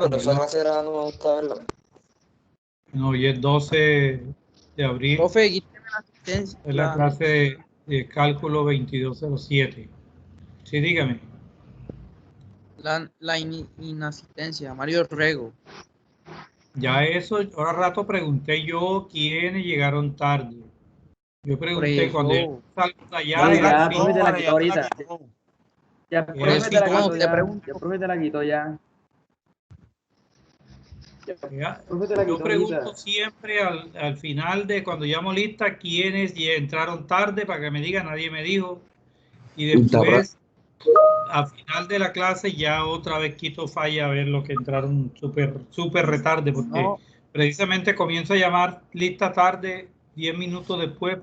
pero esa clase era, no me gusta verla. No, hoy es 12 de abril. Profe, quíteme la asistencia. Es la clase de cálculo 2207. Sí, dígame. La inasistencia, Mario Rego. Ya eso, ahora rato pregunté yo quiénes llegaron tarde. Yo pregunté cuando yo salgo de allá. Ya, profe, te la quitó ahorita. Ya, Por profe, eso, te ¿y la cómo quitó te ya. pregunto? Ya, profe, te la quitó ya. Profe, te la Yo quitó pregunto ahorita. siempre al final de cuando llamo lista quiénes entraron tarde para que me digan, nadie me dijo. Y después, al final de la clase, ya otra vez quito falla a ver los que entraron súper retarde, porque No. precisamente comienzo a llamar lista tarde 10 minutos después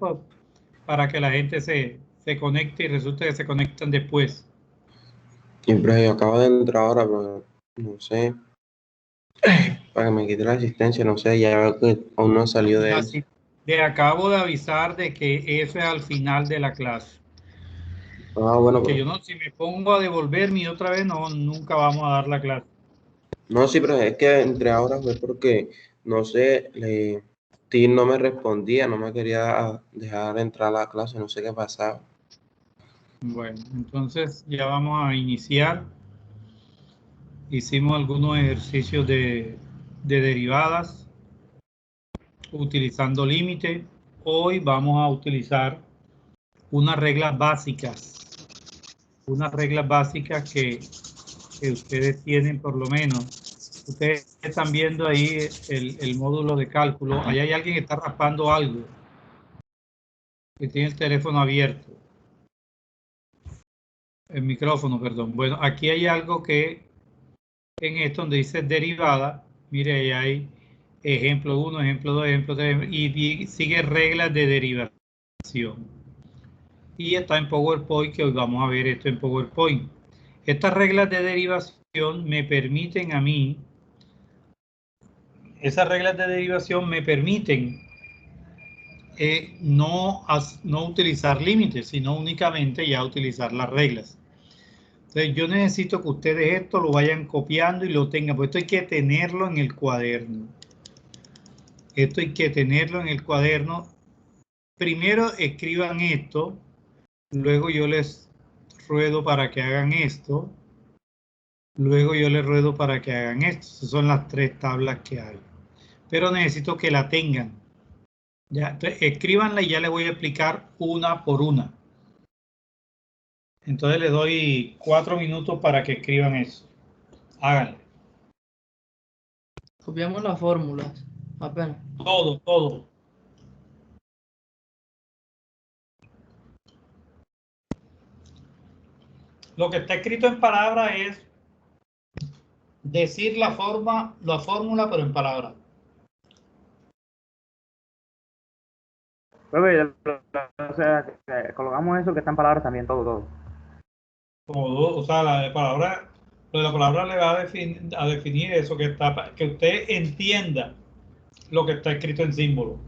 para que la gente se conecte y resulta que se conectan después. Siempre yo acabo de entrar ahora, pero no sé. Para que me quite la asistencia, no sé, ya veo que aún no salió de eso. Te acabo de avisar de que eso es al final de la clase. Ah, bueno, Porque pero... yo no, si me pongo a devolverme otra vez, no, nunca vamos a dar la clase. No, sí, pero es que entré ahora fue porque, no sé, Tim no me respondía, no me quería dejar entrar a la clase, no sé qué pasaba. Bueno, entonces ya vamos a iniciar. Hicimos algunos ejercicios de derivadas utilizando límite. Hoy vamos a utilizar unas reglas básicas. Unas reglas básicas que ustedes tienen por lo menos. Ustedes están viendo ahí el módulo de cálculo. Ahí hay alguien que está raspando algo, que tiene el teléfono abierto. El micrófono, perdón. Bueno, aquí hay algo que en esto donde dice derivada, mire, ahí hay ejemplo 1, ejemplo 2, ejemplo 3, y sigue reglas de derivación. Y está en PowerPoint, que hoy vamos a ver esto en PowerPoint. Estas reglas de derivación me permiten a mí, esas reglas de derivación me permiten no utilizar límites, sino únicamente ya utilizar las reglas. Entonces yo necesito que ustedes esto lo vayan copiando y lo tengan, porque esto hay que tenerlo en el cuaderno. Esto hay que tenerlo en el cuaderno. Primero escriban esto, luego yo les ruedo para que hagan esto, luego yo les ruedo para que hagan esto. Esas son las 3 tablas que hay. Pero necesito que la tengan. Ya, entonces, escríbanla y ya les voy a explicar una por una. Entonces les doy 4 minutos para que escriban eso. Háganlo. Copiamos las fórmulas, apenas. Todo. Lo que está escrito en palabras es decir la fórmula, pero en palabras. Profe, o sea, colocamos eso que está en palabras también, todo. Todo, o sea, la palabra le va a definir eso que está, que usted entienda lo que está escrito en símbolo.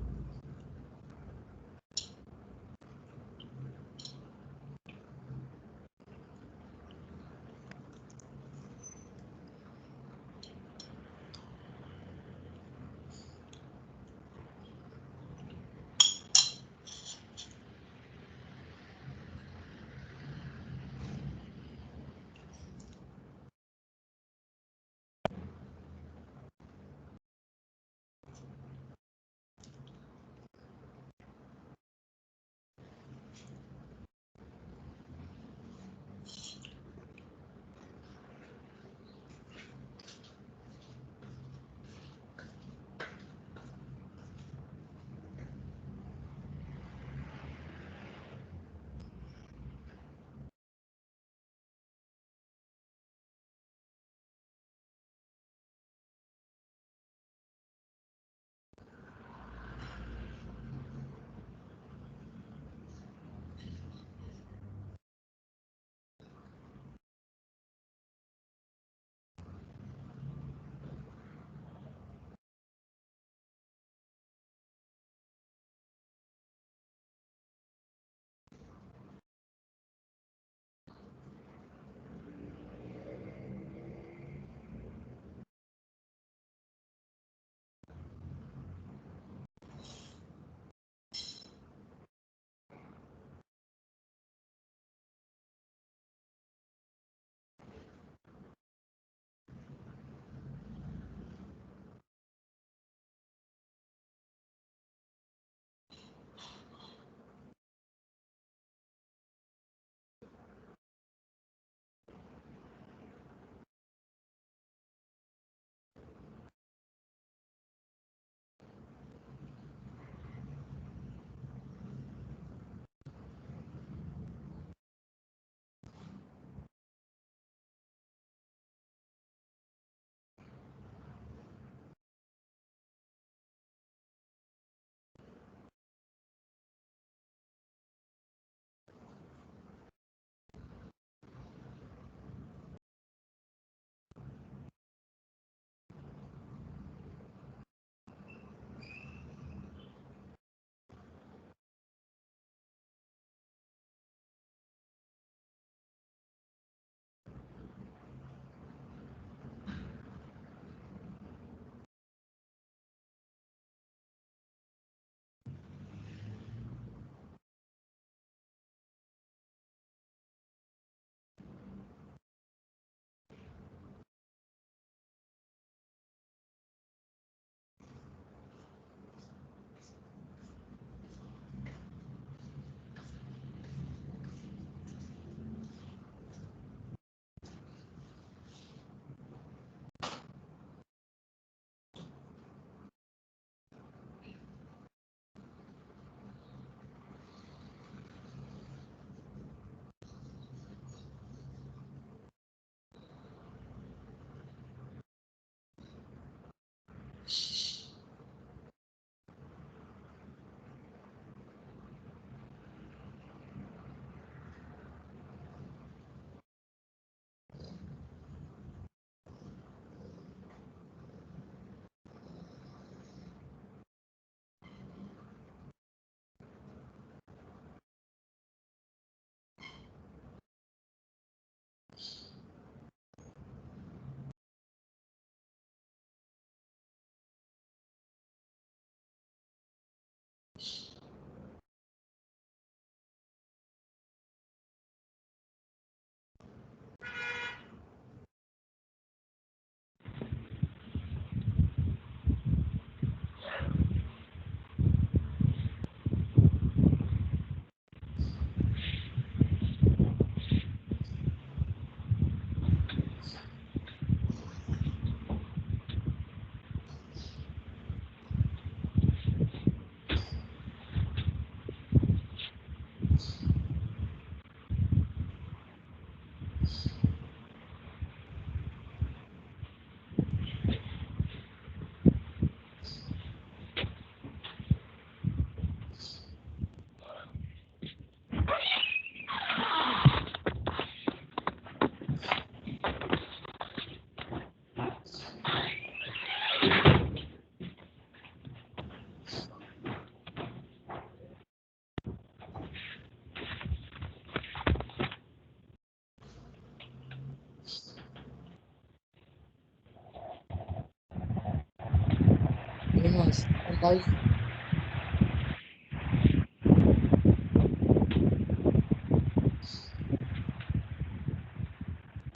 Jonas, live.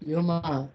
Yoma,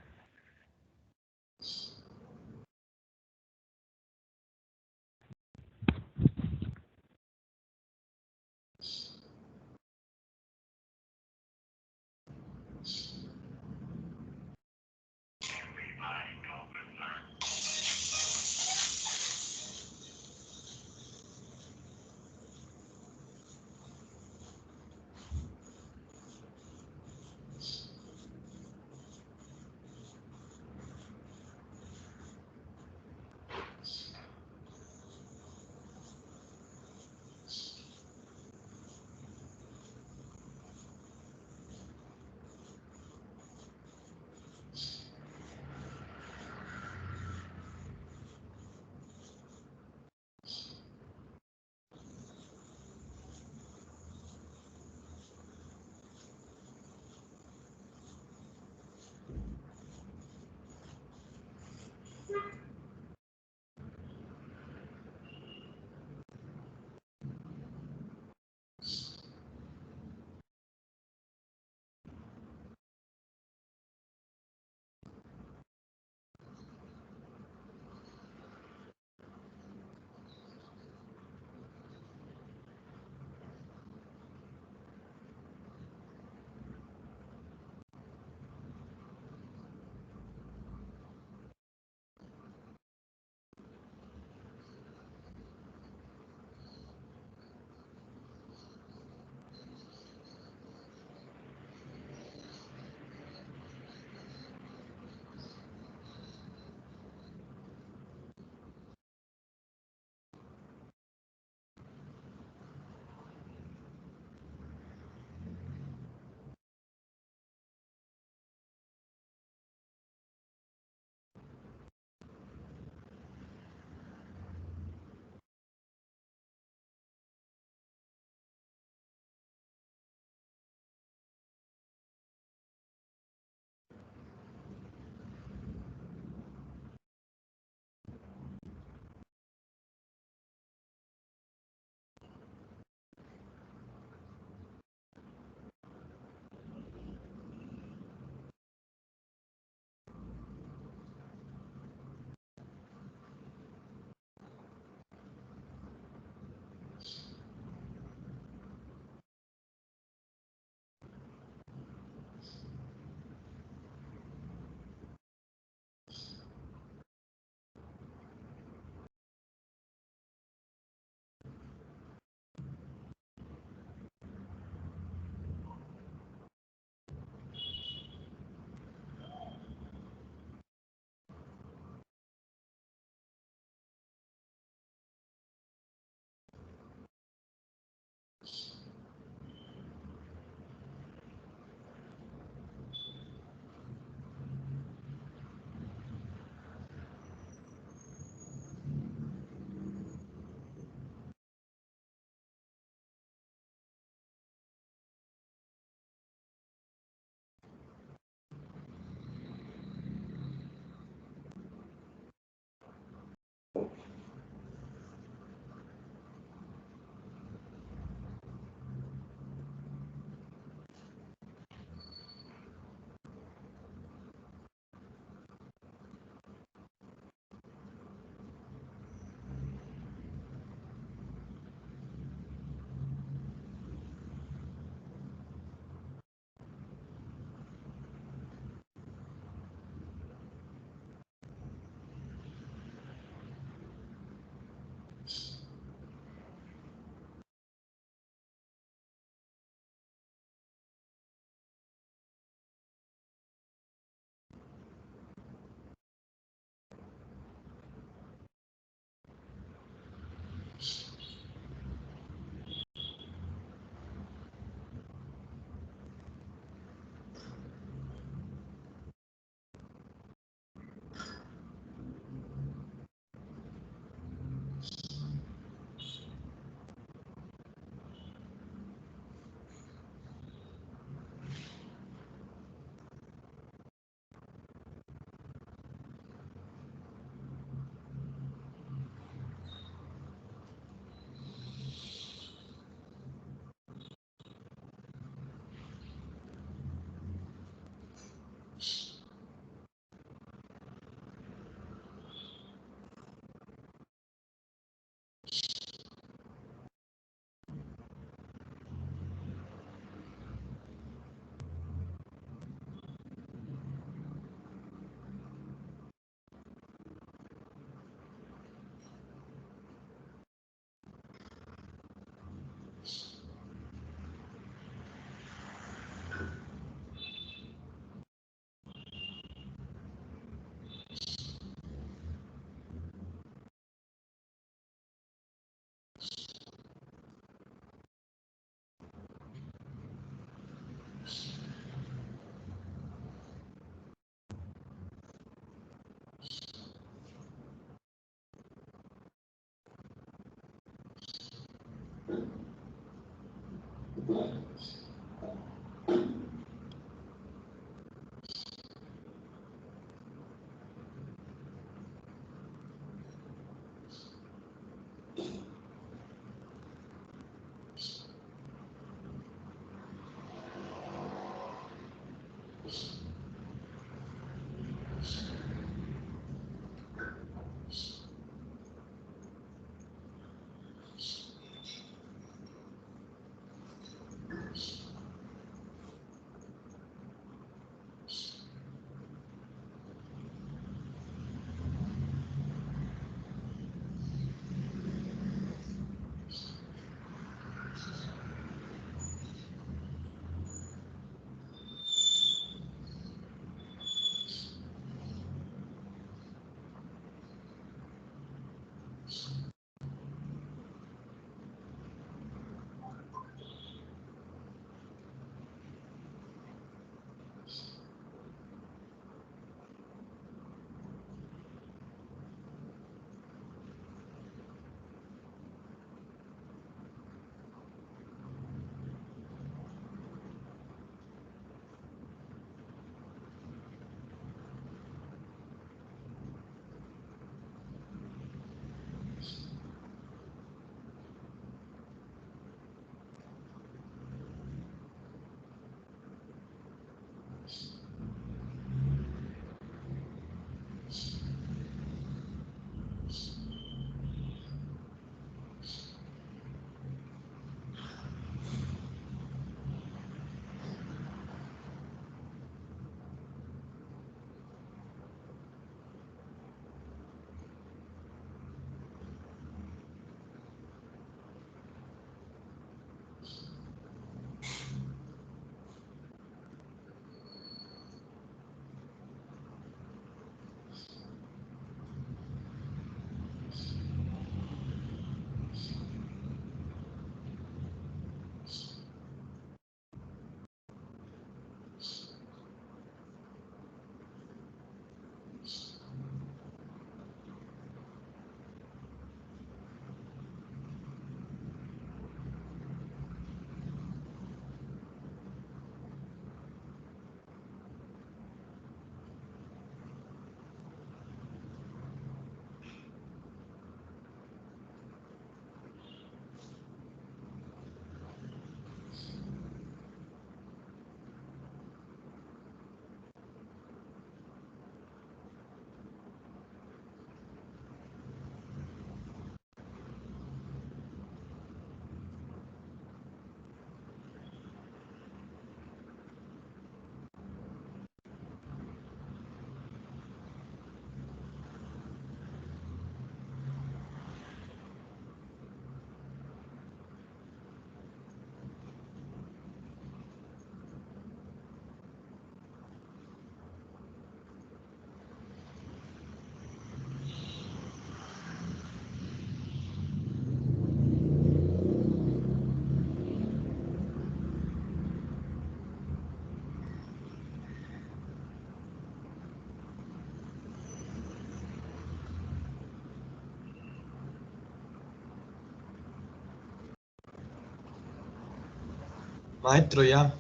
Maestro, ya.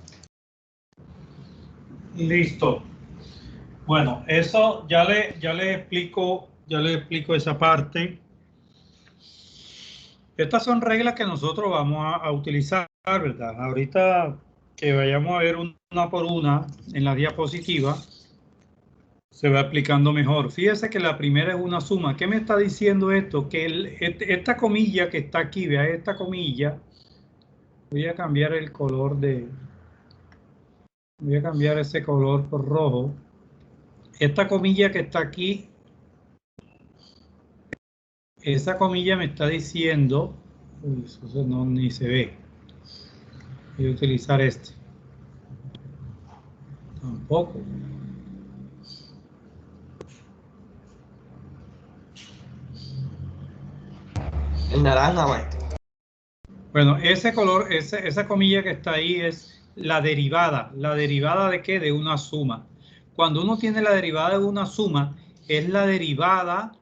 Listo. Bueno, eso ya le explico esa parte. Estas son reglas que nosotros vamos a utilizar, ¿verdad? Ahorita que vayamos a ver una por una en la diapositiva, se va explicando mejor. Fíjese que la primera es una suma. ¿Qué me está diciendo esto? Que esta comilla que está aquí, vea esta comilla, voy a cambiar el color voy a cambiar ese color por rojo. Esta comilla que está aquí, esa comilla me está diciendo, uy, eso no, ni se ve. Voy a utilizar este. Tampoco. El naranja, maestro. Bueno, ese color, esa comilla que está ahí es la derivada. ¿La derivada de qué? De una suma. Cuando uno tiene la derivada de una suma, es la derivada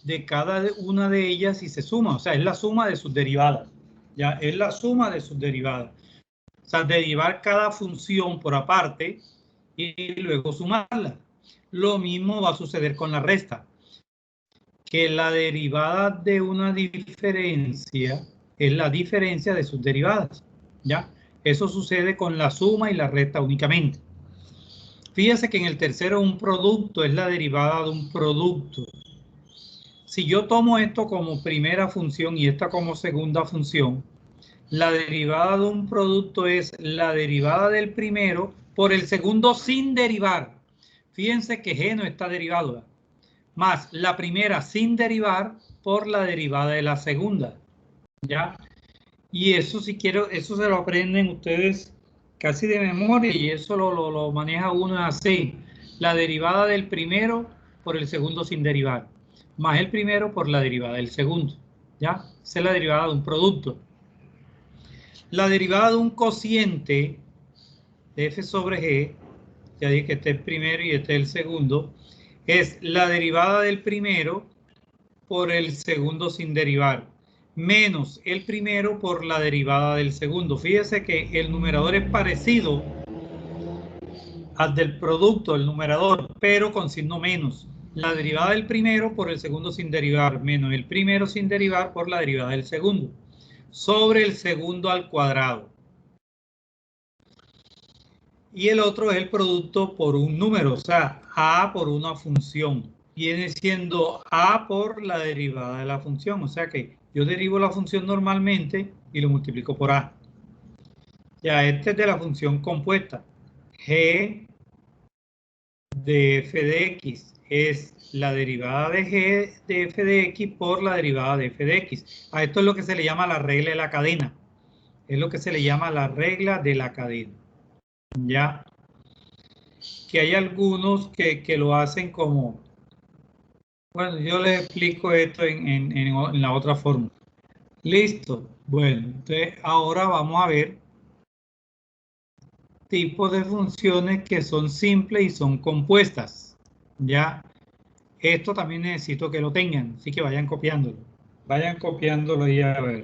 de cada una de ellas y se suma. O sea, es la suma de sus derivadas. Ya, es la suma de sus derivadas. O sea, derivar cada función por aparte y luego sumarla. Lo mismo va a suceder con la resta. Que la derivada de una diferencia es la diferencia de sus derivadas. ¿Ya? Eso sucede con la suma y la resta únicamente. Fíjense que en el tercero un producto es la derivada de un producto. Si yo tomo esto como primera función y esta como segunda función, la derivada de un producto es la derivada del primero por el segundo sin derivar. Fíjense que G no está derivado, más la primera sin derivar por la derivada de la segunda. ¿Ya? Y eso si quiero, eso se lo aprenden ustedes casi de memoria y eso lo maneja uno así. La derivada del primero por el segundo sin derivar, más el primero por la derivada del segundo. ¿Ya? Esa es la derivada de un producto. La derivada de un cociente de f sobre g, ya dije que este es el primero y este es el segundo, es la derivada del primero por el segundo sin derivar, menos el primero por la derivada del segundo. Fíjese que el numerador es parecido al del producto, el numerador, pero con signo menos. La derivada del primero por el segundo sin derivar, menos el primero sin derivar por la derivada del segundo, sobre el segundo al cuadrado. Y el otro es el producto por un número, o sea, a por una función. Viene siendo a por la derivada de la función, o sea que yo derivo la función normalmente y lo multiplico por a. Ya, este es de la función compuesta. G de f de x es la derivada de g de f de x por la derivada de f de x. A esto es lo que se le llama la regla de la cadena. Es lo que se le llama la regla de la cadena. Ya. Que hay algunos que lo hacen como... Bueno, yo les explico esto en la otra forma. Listo. Bueno, entonces ahora vamos a ver tipos de funciones que son simples y son compuestas. Ya, esto también necesito que lo tengan, así que vayan copiándolo. Vayan copiándolo y a ver.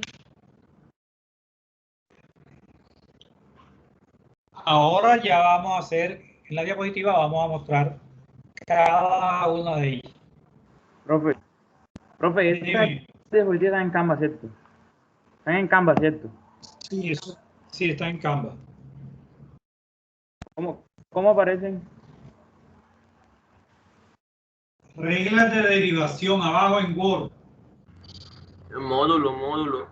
Ahora ya vamos a hacer, en la diapositiva vamos a mostrar cada una de ellas. Profe, estas Dime. diapositivas están en Canva, ¿cierto? Están en Canva, ¿cierto? Sí, eso sí está en Canva. ¿Cómo aparecen? Reglas de derivación abajo en Word. Módulo.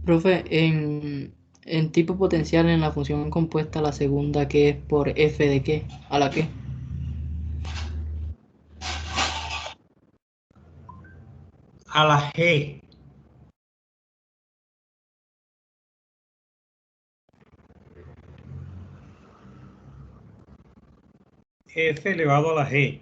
Profe, en tipo potencial en la función compuesta, la segunda que es por f de qué, a la qué. A la G. F elevado a la G.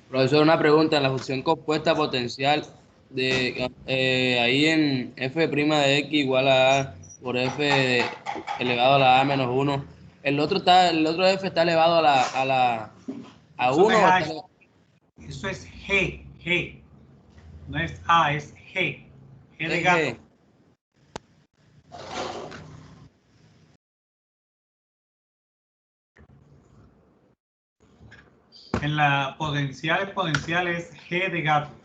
Profesor, una pregunta. En la función compuesta potencial de ahí en f' de x igual a por f elevado a la a menos 1. El otro f está elevado a a Eso 1 no es o A, está eso es G. No es A, es G. G de es gato. G. En la potencial exponencial es G de gato.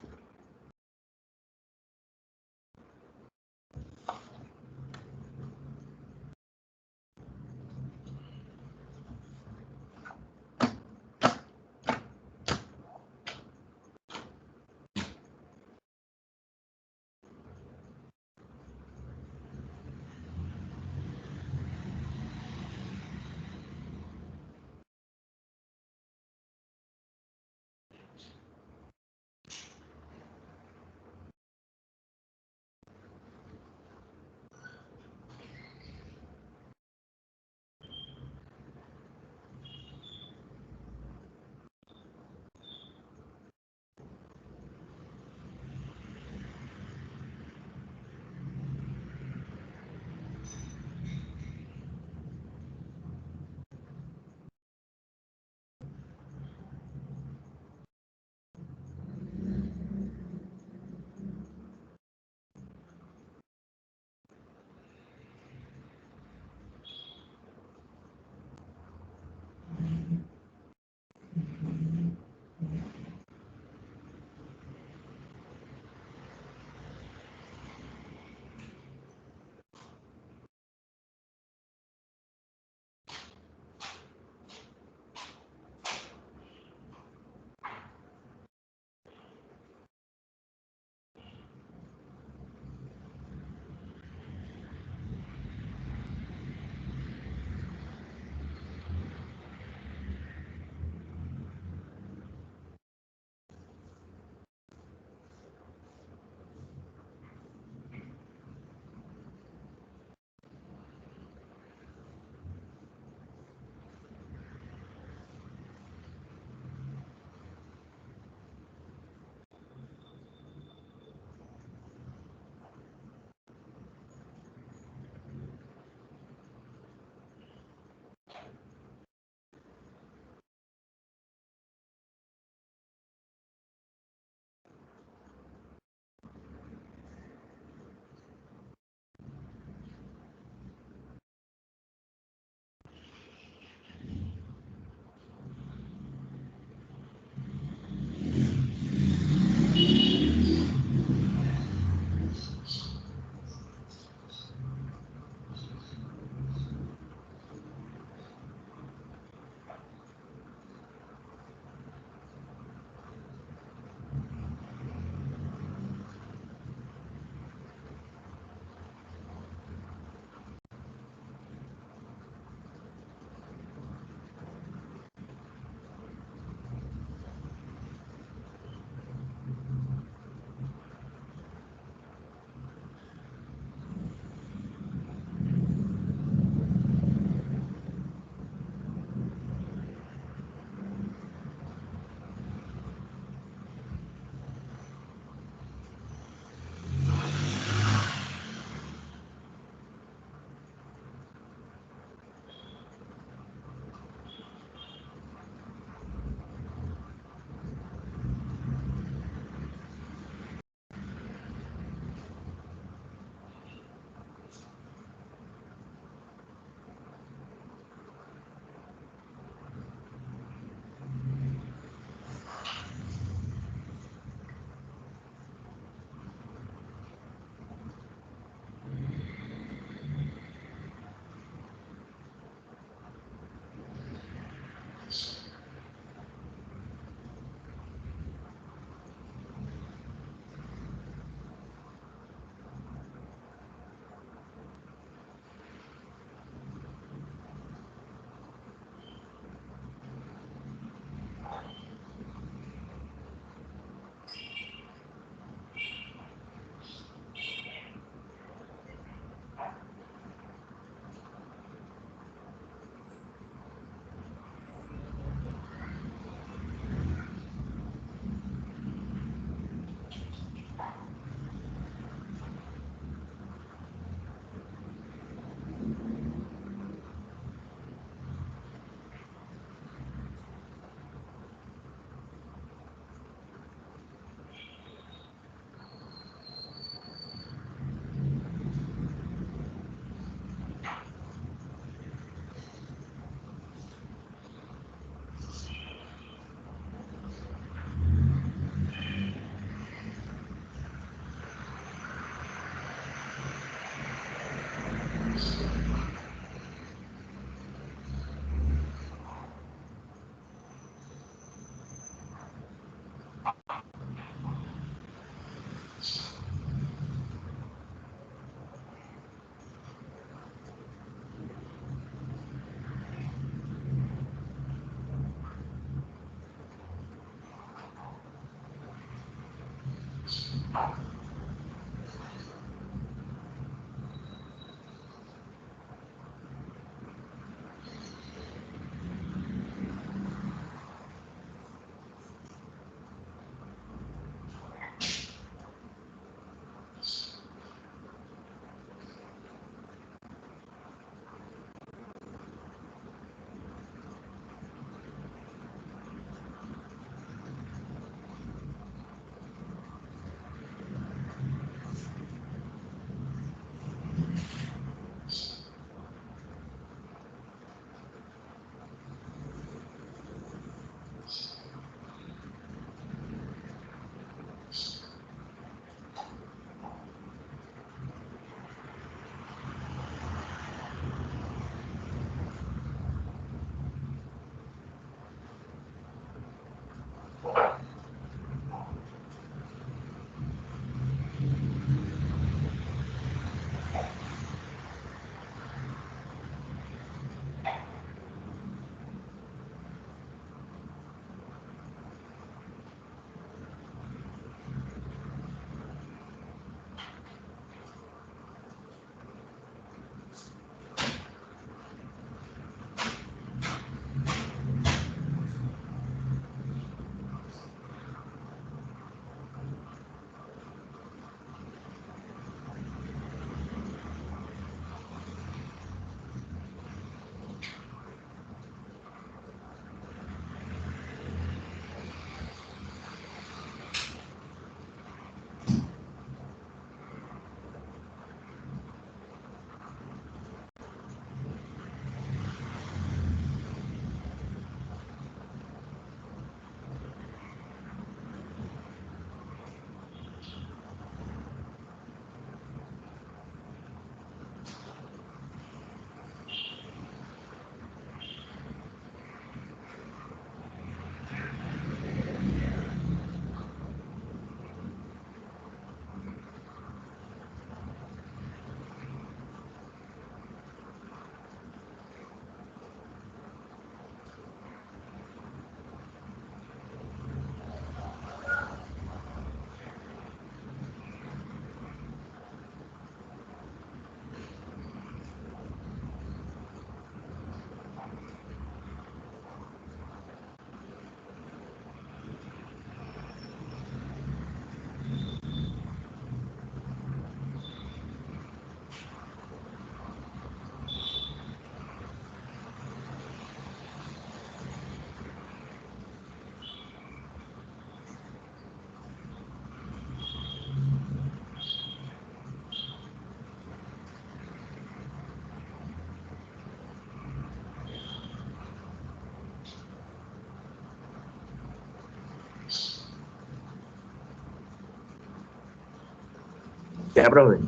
Ya, profe.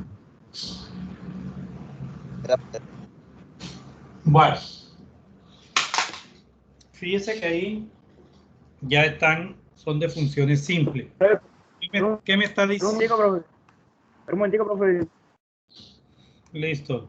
Bueno, fíjese que ahí ya están, son de funciones simples. ¿Qué me está Un diciendo? momentico, profe. Un momentico, profe. Listo.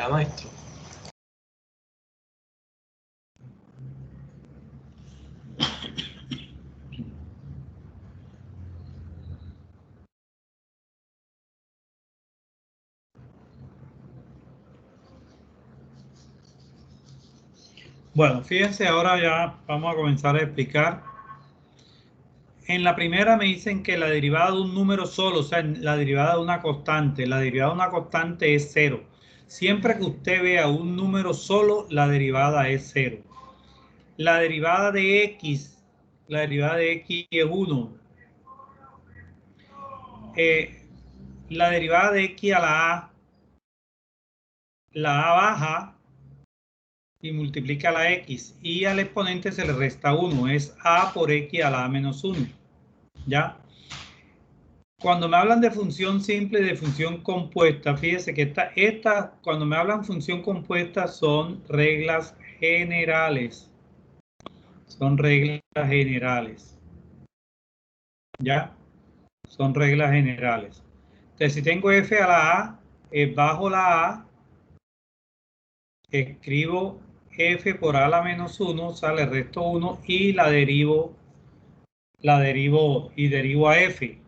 Ya, maestro. Bueno, fíjense, ahora ya vamos a comenzar a explicar. En la primera me dicen que la derivada de un número solo, o sea, la derivada de una constante, la derivada de una constante es 0. Siempre que usted vea un número solo, la derivada es 0. La derivada de x es 1. La derivada de x a la a baja y multiplica la x, y al exponente se le resta 1, es a por x a la a menos 1. ¿Ya? Cuando me hablan de función simple y de función compuesta, fíjense que cuando me hablan función compuesta son reglas generales. Son reglas generales. ¿Ya? Son reglas generales. Entonces, si tengo f a la a, bajo la a, escribo f por a la menos 1, sale resto 1 y la derivo y derivo a f.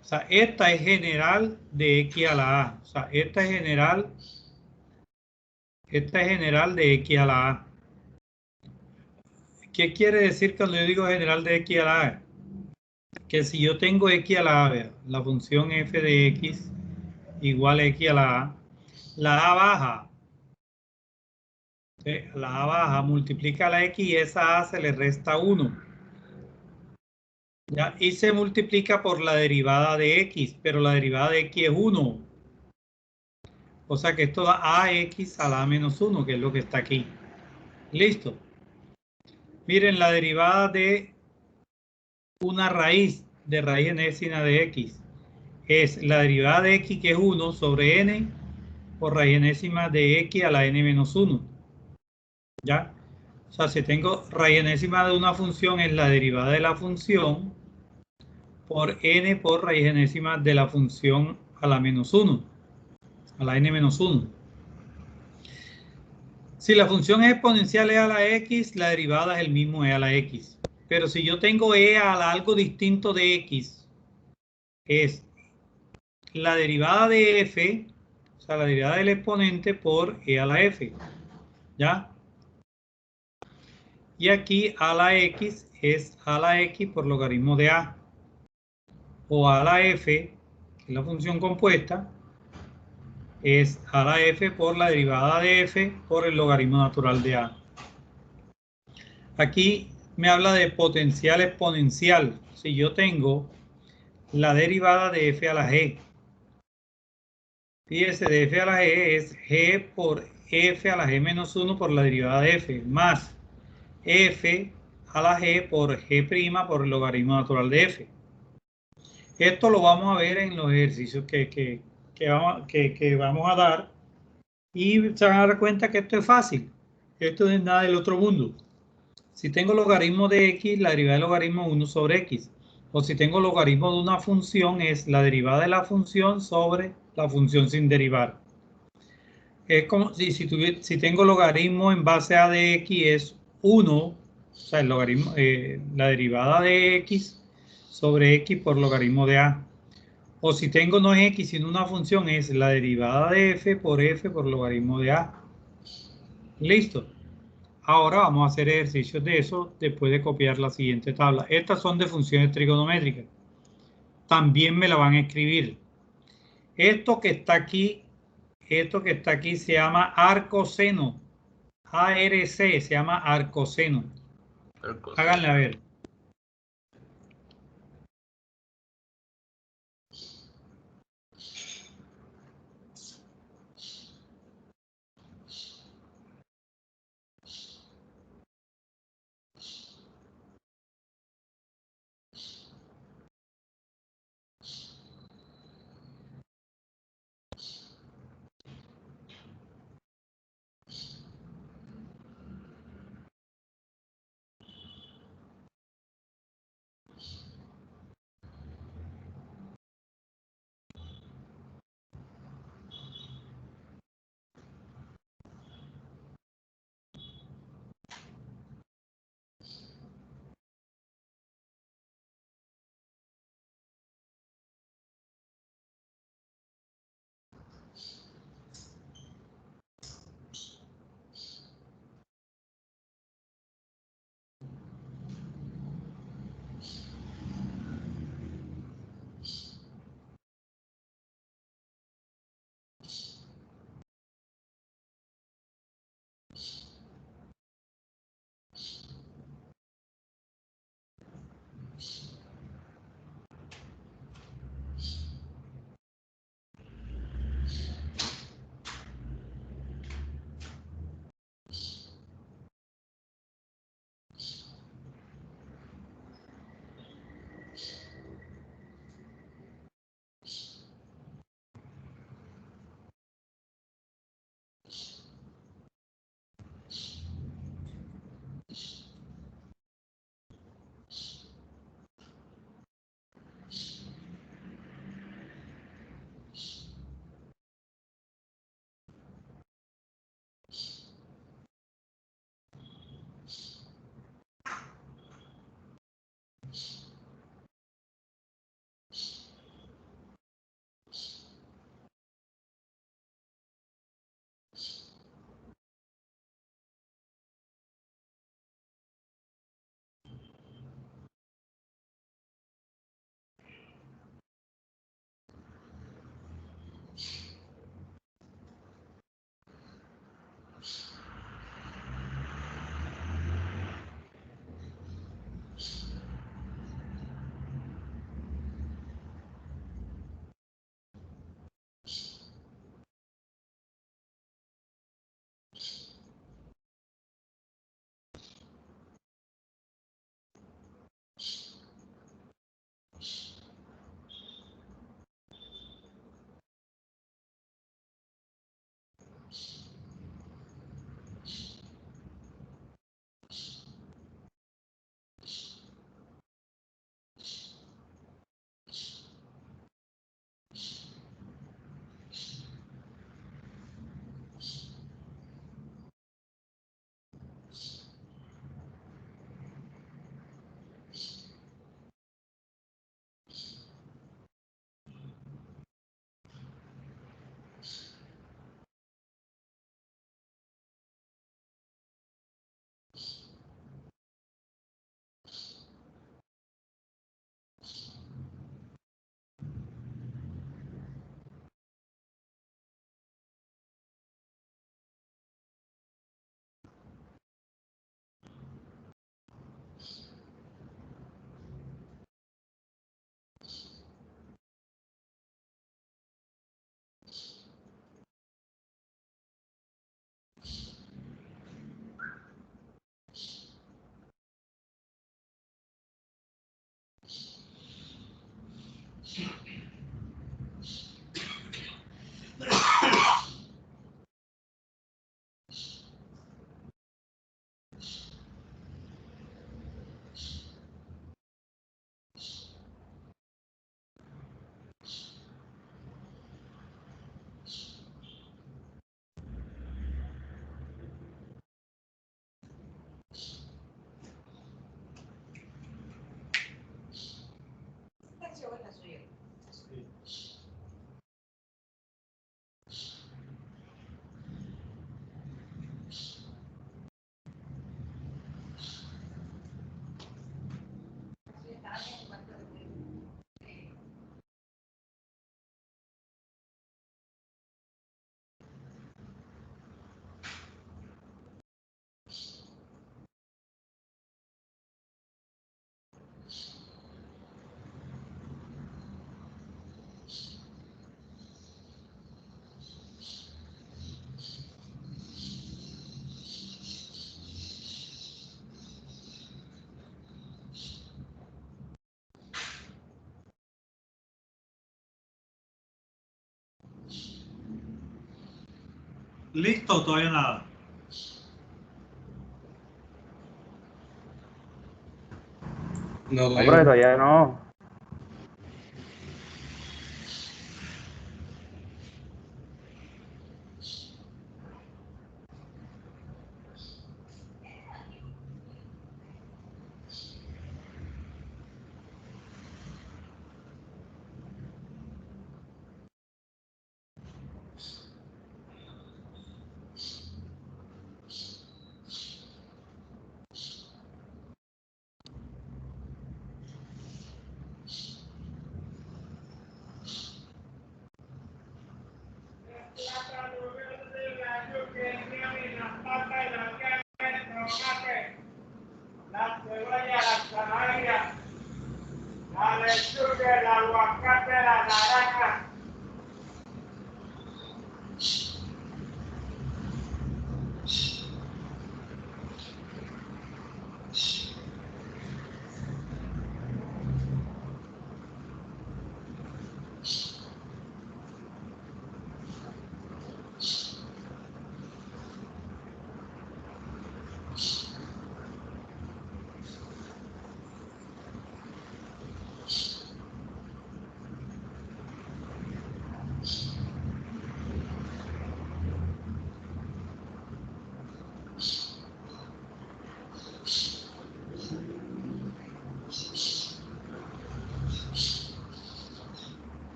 O sea, esta es general de x a la a. O sea, esta es general de x a la a. ¿Qué quiere decir cuando yo digo general de x a la a? Que si yo tengo x a la a, la función f de x igual a x a la a baja, la a baja multiplica la x y esa a se le resta 1. ¿Ya? Y se multiplica por la derivada de x, pero la derivada de x es 1. O sea que esto da ax a la a menos 1, que es lo que está aquí. Listo. Miren, la derivada de una raíz de raíz enésima de x es la derivada de x, que es 1 sobre n por raíz enésima de x a la n menos 1. ¿Ya? O sea, si tengo raíz enésima de una función, es la derivada de la función por n por raíz enésima de la función a la menos 1, a la n menos 1. Si la función es exponencial e a la x, la derivada es el mismo e a la x. Pero si yo tengo e a la algo distinto de x, es la derivada de f, o sea, la derivada del exponente por e a la f. ¿Ya? Y aquí a la x es a la x por logaritmo de a. O a la f, que es la función compuesta, es a la f por la derivada de f por el logaritmo natural de a. Aquí me habla de potencial exponencial. Si yo tengo la derivada de f a la g, fíjese, de f a la g es g por f a la g menos 1 por la derivada de f, más f a la g por g' por el logaritmo natural de f. Esto lo vamos a ver en los ejercicios que vamos a dar, y se van a dar cuenta que esto es fácil. Esto no es nada del otro mundo. Si tengo logaritmo de x, la derivada del logaritmo es 1 sobre x. O si tengo logaritmo de una función, es la derivada de la función sobre la función sin derivar. Es como si tengo logaritmo en base a de x es 1, o sea, el logaritmo, la derivada de x sobre x por logaritmo de a. O si tengo no es x sino una función, es la derivada de f por logaritmo de a. Listo. Ahora vamos a hacer ejercicios de eso después de copiar la siguiente tabla. Estas son de funciones trigonométricas. También me la van a escribir. Esto que está aquí se llama arcoseno. ARC se llama arcoseno. Háganle a ver. ¿Listo? Todavía nada. No, No, profe, todavía no. la cebolla, la zanahoria, la lechuga, el aguacate, la naranja.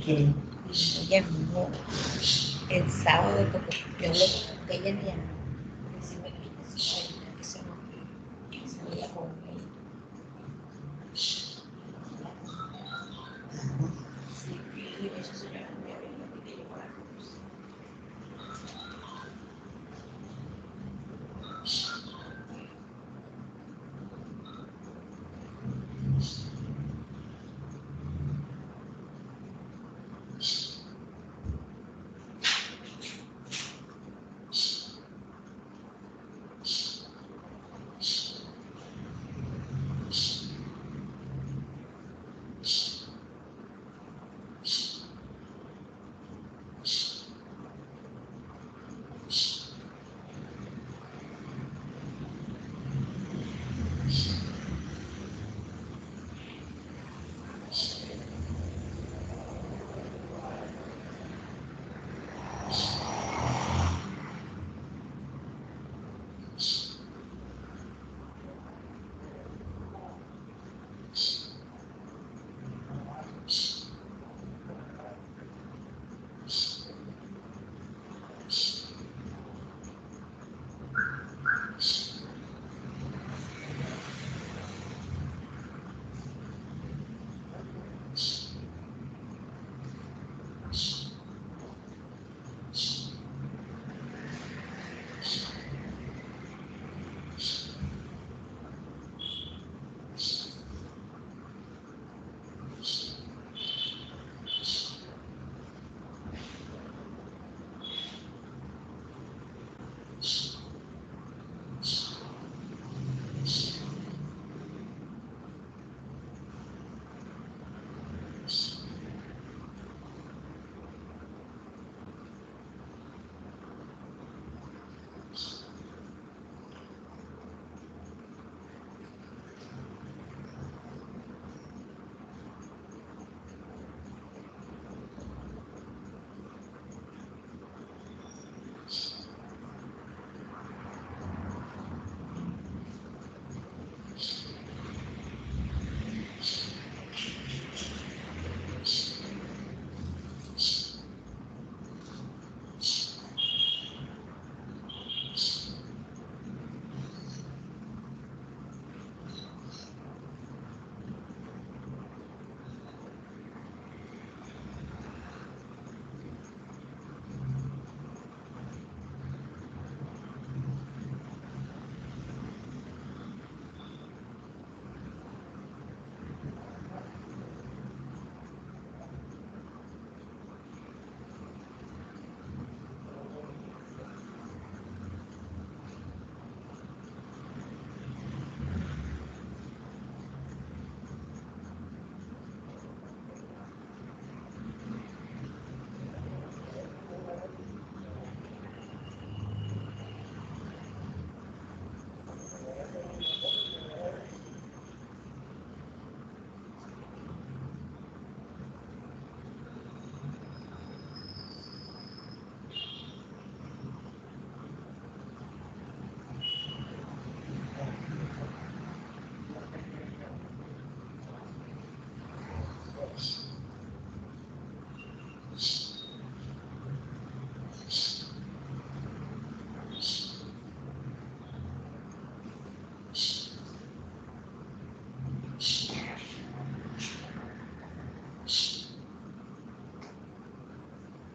Ella vino el sábado porque yo le dije que ella me llamó. Si me dice que se salía con él. Sí, y eso se llama de abril, que llegó a la cruz.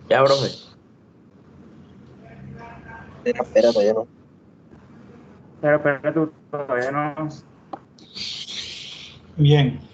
Ya, profe. Espera, todavía no. Pero tú todavía no. Bien.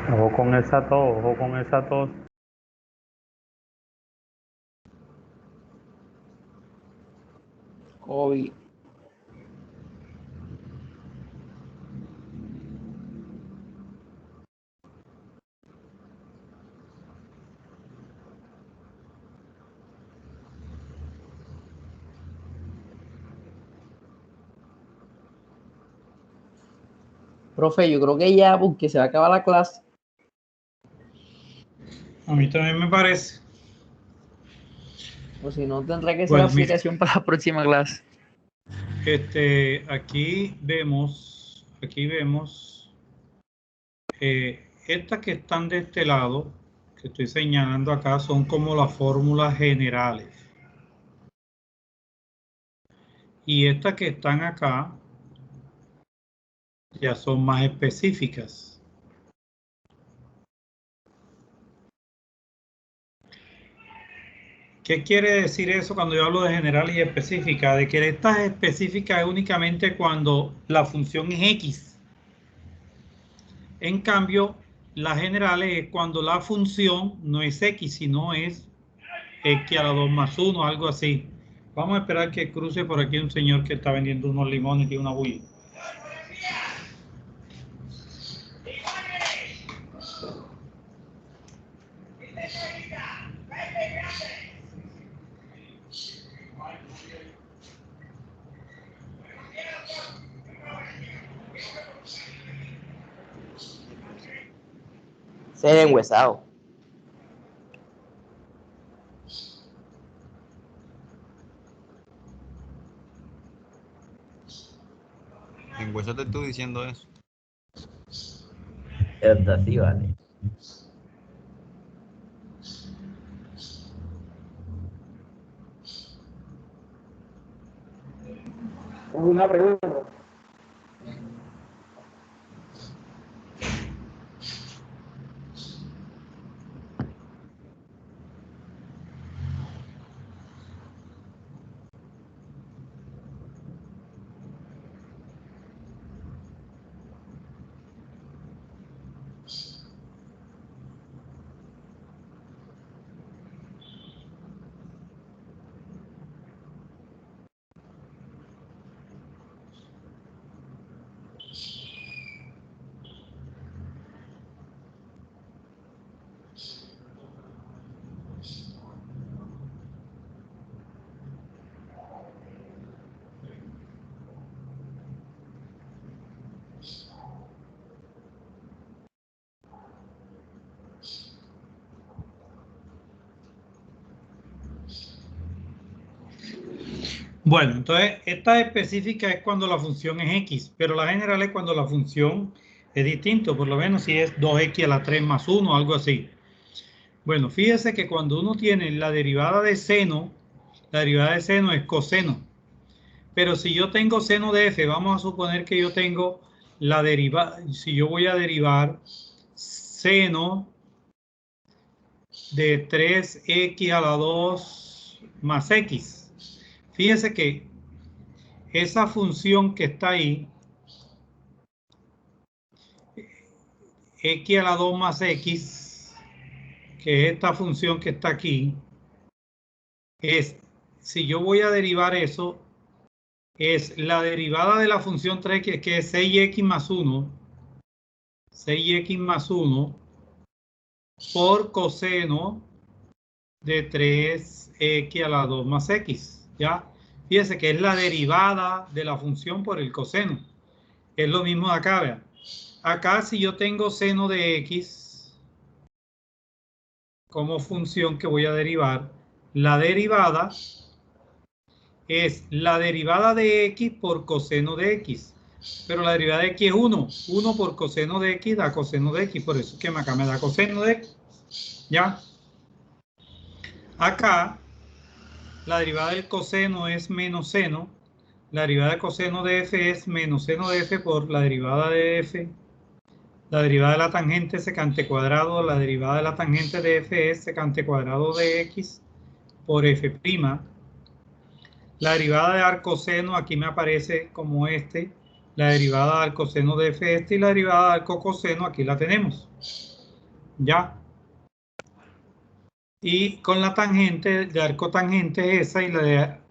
Ojo con esa tos, ojo con esa tos. COVID. Profe, yo creo que ya, porque se va a acabar la clase. A mí también me parece. O si no, tendrá que ser Pues mira, aplicación para la próxima clase. aquí vemos, estas que están de este lado, que estoy señalando acá, son como las fórmulas generales. Y estas que están acá ya son más específicas. ¿Qué quiere decir eso cuando yo hablo de general y específica? De que esta específica es únicamente cuando la función es X. En cambio, la general es cuando la función no es X, sino es X a la 2 más 1, algo así. Vamos a esperar que cruce por aquí un señor que está vendiendo unos limones y una bulla. Se es enhuesado. En hueso te estoy diciendo eso. Es así, vale. Una pregunta. Bueno, entonces esta específica es cuando la función es x, pero la general es cuando la función es distinto, por lo menos si es 2x a la 3 más 1, algo así. Bueno, fíjese que cuando uno tiene la derivada de seno, la derivada de seno es coseno. Pero si yo tengo seno de f, vamos a suponer que yo tengo la derivada, si yo voy a derivar seno de 3x a la 2 más x. Fíjese que esa función que está ahí, x a la 2 más x, que es esta función que está aquí, es, si yo voy a derivar eso, es la derivada de la función 3, que es 6x más 1, 6x más 1, por coseno de 3x a la 2 más x, ¿ya? Fíjese que es la derivada de la función por el coseno. Es lo mismo de acá, vean. Acá si yo tengo seno de x como función que voy a derivar, la derivada es la derivada de x por coseno de x. Pero la derivada de x es 1. 1 por coseno de x da coseno de x. Por eso es que acá me da coseno de x. ¿Ya? Acá, la derivada del coseno es menos seno. La derivada de coseno de f es menos seno de f por la derivada de f. La derivada de la tangente secante cuadrado. La derivada de la tangente de f es secante cuadrado de x por f'. La derivada de arcoseno aquí me aparece como este. La derivada de arcoseno de f este y la derivada de arcocoseno aquí la tenemos. ¿Ya? Y con la tangente de arcotangente esa y la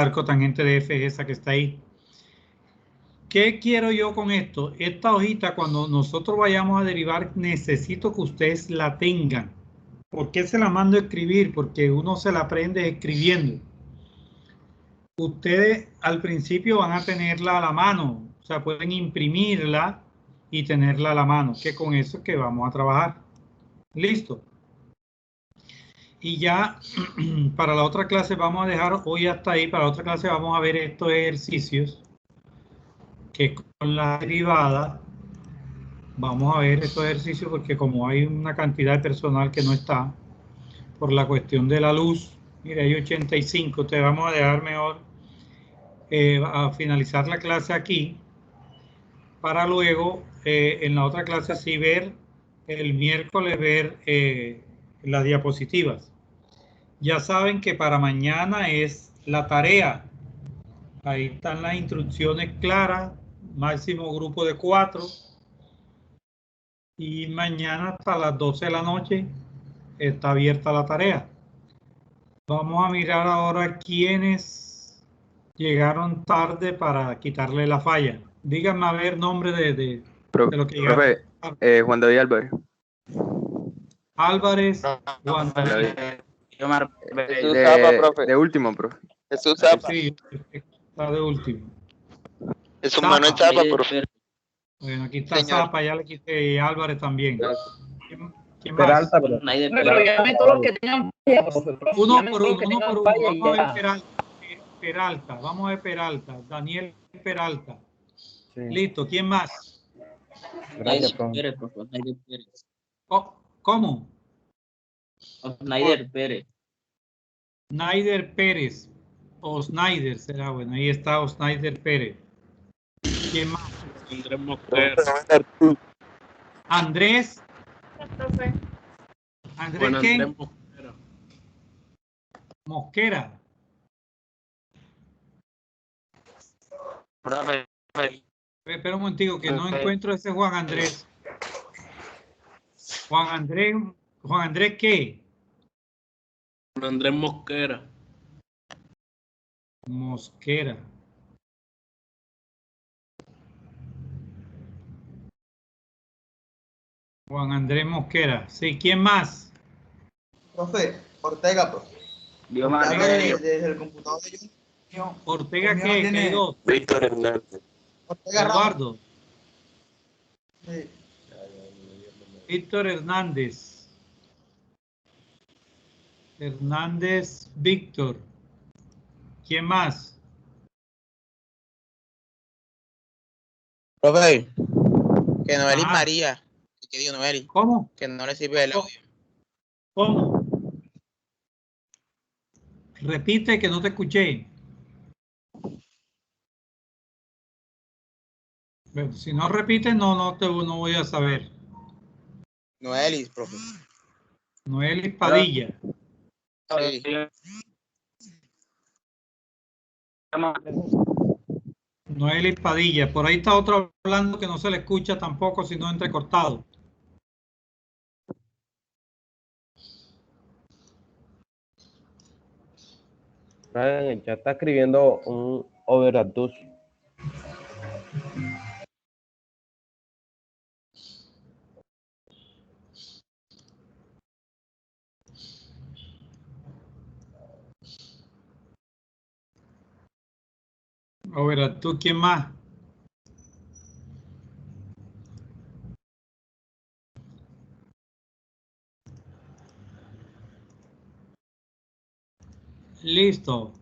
arcotangente de f esa que está ahí. ¿Qué quiero yo con esto? Esta hojita, cuando nosotros vayamos a derivar, necesito que ustedes la tengan. ¿Por qué se la mando a escribir? Porque uno se la aprende escribiendo. Ustedes al principio van a tenerla a la mano, o sea, pueden imprimirla y tenerla a la mano, que con eso es que vamos a trabajar. Listo. Y ya para la otra clase vamos a dejar hoy hasta ahí. Para la otra clase vamos a ver estos ejercicios que con la derivada vamos a ver estos ejercicios porque como hay una cantidad de personal que no está por la cuestión de la luz, mira, hay 85, te vamos a dejar mejor a finalizar la clase aquí para luego en la otra clase así ver el miércoles ver las diapositivas. Ya saben que para mañana es la tarea. Ahí están las instrucciones claras, máximo grupo de 4. Y mañana hasta las 12 de la noche está abierta la tarea. Vamos a mirar ahora quiénes llegaron tarde para quitarle la falla. Díganme a ver nombre de lo que llegaron. Profe, Juan David Álvarez. Álvarez, Juan David. De último, profe. Jesús Zapa. Sí, está de último. Jesús Manuel Zapa, profe. Bueno, aquí está Zapa, ya le quité, y Álvarez también. ¿Quién más? Peralta, pero llame todos los que tengan falla, profe. Uno por uno. Vamos a ver Peralta. Vamos a ver Peralta. Daniel Peralta. Sí. Listo. ¿Quién más? Gracias, profe. ¿Cómo? Osnaider Pérez. Osnaider Pérez. Osnaider será bueno. Ahí está Osnaider Pérez. ¿Quién más? Andrés Mosquera. Andrés. ¿Andrés qué? Andrés Mosquera. Mosquera. Espera un momentico que no encuentro ese Juan Andrés. Juan Andrés ¿qué? Juan Andrés Mosquera. Mosquera. Juan Andrés Mosquera. Sí, ¿quién más? Profe, Ortega, profe. Ortega desde el computador de yo. ¿Ortega qué? ¿Qué hay dos? Víctor Hernández. Ortega Eduardo. Sí. Víctor Hernández. Hernández Víctor. ¿Quién más? Profe, que Noelis Ajá. María, que digo Noelis, ¿Cómo? que no le sirve el audio. ¿Cómo? Repite que no te escuché. Pero si no repites, no voy a saber. Noelis, profe. Noelis Padilla. Sí. Noelis Padilla. Por ahí está otro hablando que no se le escucha tampoco, sino entrecortado. En el chat está escribiendo un overdose. A ver, ¿tú quién más? Listo.